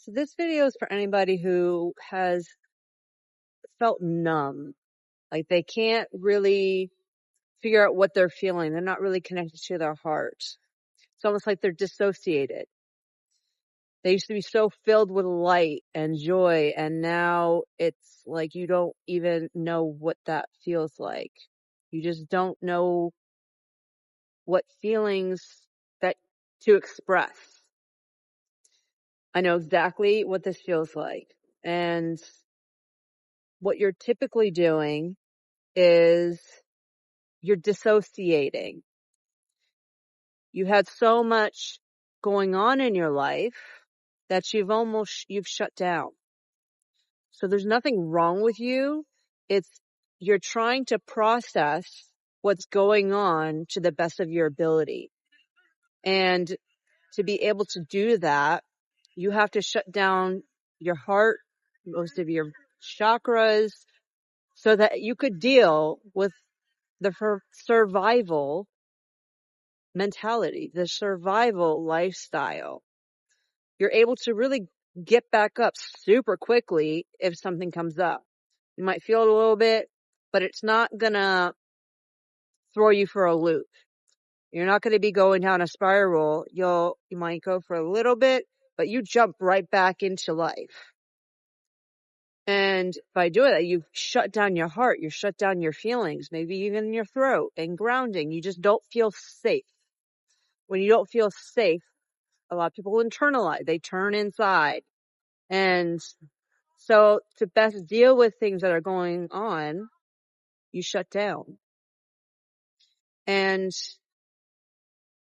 So this video is for anybody who has felt numb, like they can't really figure out what they're feeling. They're not really connected to their heart. It's almost like they're dissociated. They used to be so filled with light and joy, and now it's like you don't even know what that feels like. You just don't know what feelings that to express. I know exactly what this feels like. And what you're typically doing is you're dissociating. You had so much going on in your life that you've shut down. So there's nothing wrong with you. You're trying to process what's going on to the best of your ability. And to be able to do that, you have to shut down your heart, most of your chakras, so that you could deal with the survival mentality, the survival lifestyle. You're able to really get back up super quickly if something comes up. You might feel it a little bit, but it's not gonna throw you for a loop. You're not going to be going down a spiral. You might go for a little bit, but you jump right back into life. And by doing that, you've shut down your heart. You shut down your feelings, maybe even your throat, and grounding. You just don't feel safe. When you don't feel safe, a lot of people internalize. They turn inside. And so to best deal with things that are going on, you shut down. And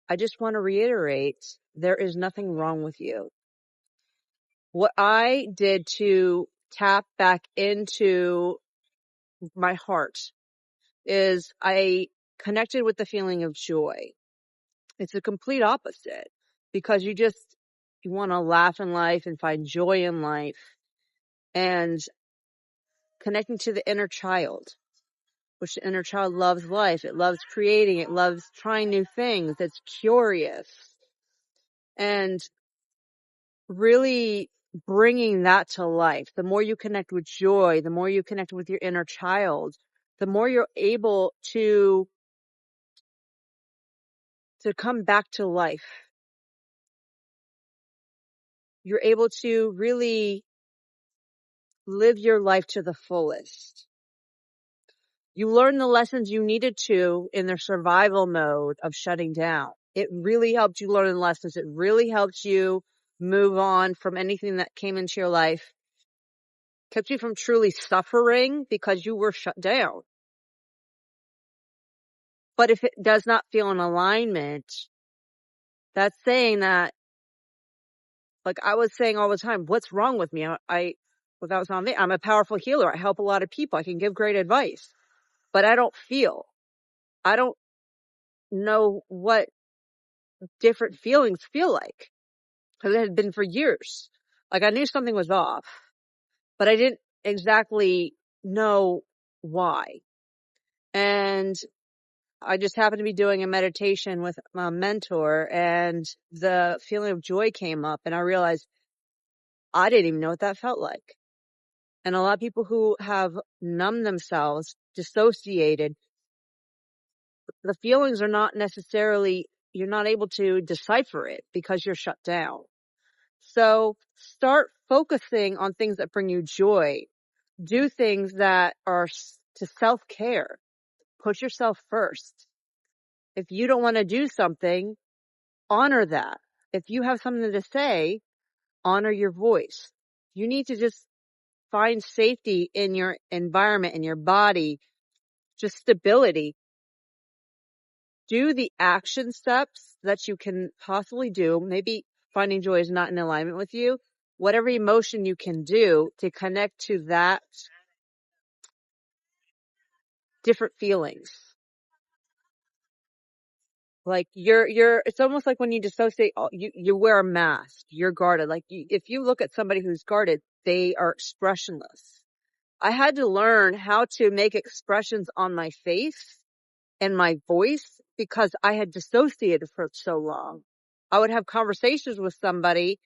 I just want to reiterate, there is nothing wrong with you. What I did to tap back into my heart is I connected with the feeling of joy. It's the complete opposite, because you want to laugh in life and find joy in life, and connecting to the inner child, which the inner child loves life. It loves creating. It loves trying new things. It's curious. And really bringing that to life. The more you connect with joy, the more you connect with your inner child, the more you're able to come back to life. You're able to really live your life to the fullest. You learn the lessons you needed to in the survival mode of shutting down. It really helped you learn the lessons. It really helped you move on from anything that came into your life. Kept you from truly suffering because you were shut down. But if it does not feel in alignment, that's saying that, like I was saying all the time, what's wrong with me? Without sounding, I'm a powerful healer. I help a lot of people. I can give great advice, but I don't know what different feelings feel like, because it had been for years. Like I knew something was off, but I didn't exactly know why. And I just happened to be doing a meditation with my mentor, and the feeling of joy came up, and I realized I didn't even know what that felt like. And a lot of people who have numbed themselves, dissociated, the feelings are not necessarily, you're not able to decipher it because you're shut down. So start focusing on things that bring you joy. Do things that are to self-care. Put yourself first. If you don't want to do something, honor that. If you have something to say, honor your voice. You need to just find safety in your environment, in your body, just stability. Do the action steps that you can possibly do. Maybe finding joy is not in alignment with you. Whatever emotion you can do to connect to that different feelings. Like it's almost like when you dissociate, you wear a mask, you're guarded. Like if you look at somebody who's guarded, they are expressionless. I had to learn how to make expressions on my face and my voice because I had dissociated for so long. I would have conversations with somebody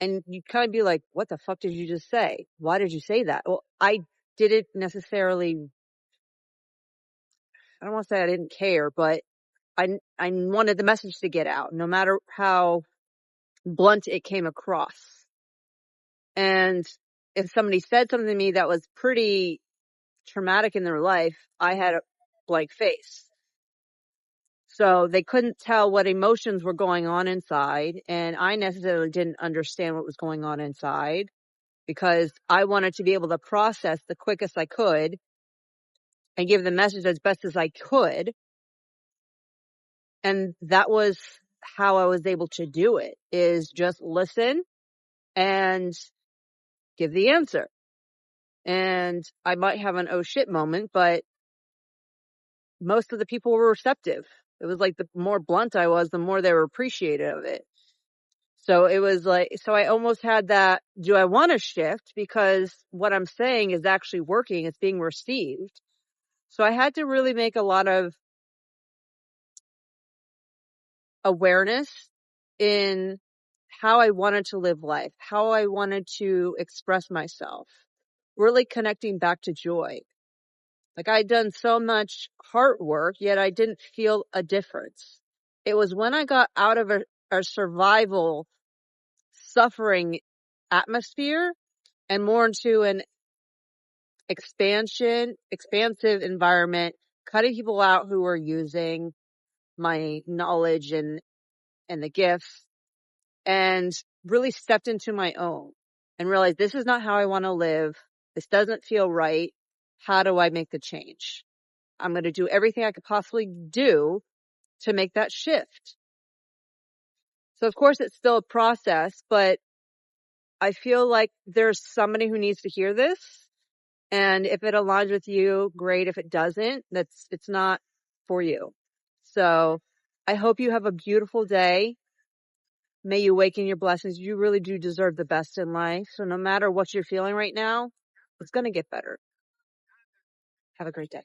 And you kind of be like, what the fuck did you just say? Why did you say that? Well, I didn't necessarily, I don't want to say I didn't care, but I wanted the message to get out, no matter how blunt it came across. And if somebody said something to me that was pretty traumatic in their life, I had a blank face. So they couldn't tell what emotions were going on inside. And I necessarily didn't understand what was going on inside because I wanted to be able to process the quickest I could and give the message as best as I could. And that was how I was able to do it, is just listen and give the answer. And I might have an oh shit moment, but most of the people were receptive. It was like the more blunt I was, the more they were appreciative of it. So it was like, so I almost had that, do I want to shift? Because what I'm saying is actually working, it's being received. So I had to really make a lot of awareness in how I wanted to live life, how I wanted to express myself, really connecting back to joy. Like I'd done so much heart work, yet I didn't feel a difference. It was when I got out of a survival suffering atmosphere and more into an expansive environment, cutting people out who were using my knowledge and the gifts, and really stepped into my own and realized this is not how I want to live. This doesn't feel right. How do I make the change? I'm going to do everything I could possibly do to make that shift. So of course it's still a process, but I feel like there's somebody who needs to hear this. And if it aligns with you, great. If it doesn't, it's not for you. So I hope you have a beautiful day. May you awaken your blessings. You really do deserve the best in life. So no matter what you're feeling right now, it's going to get better. Have a great day.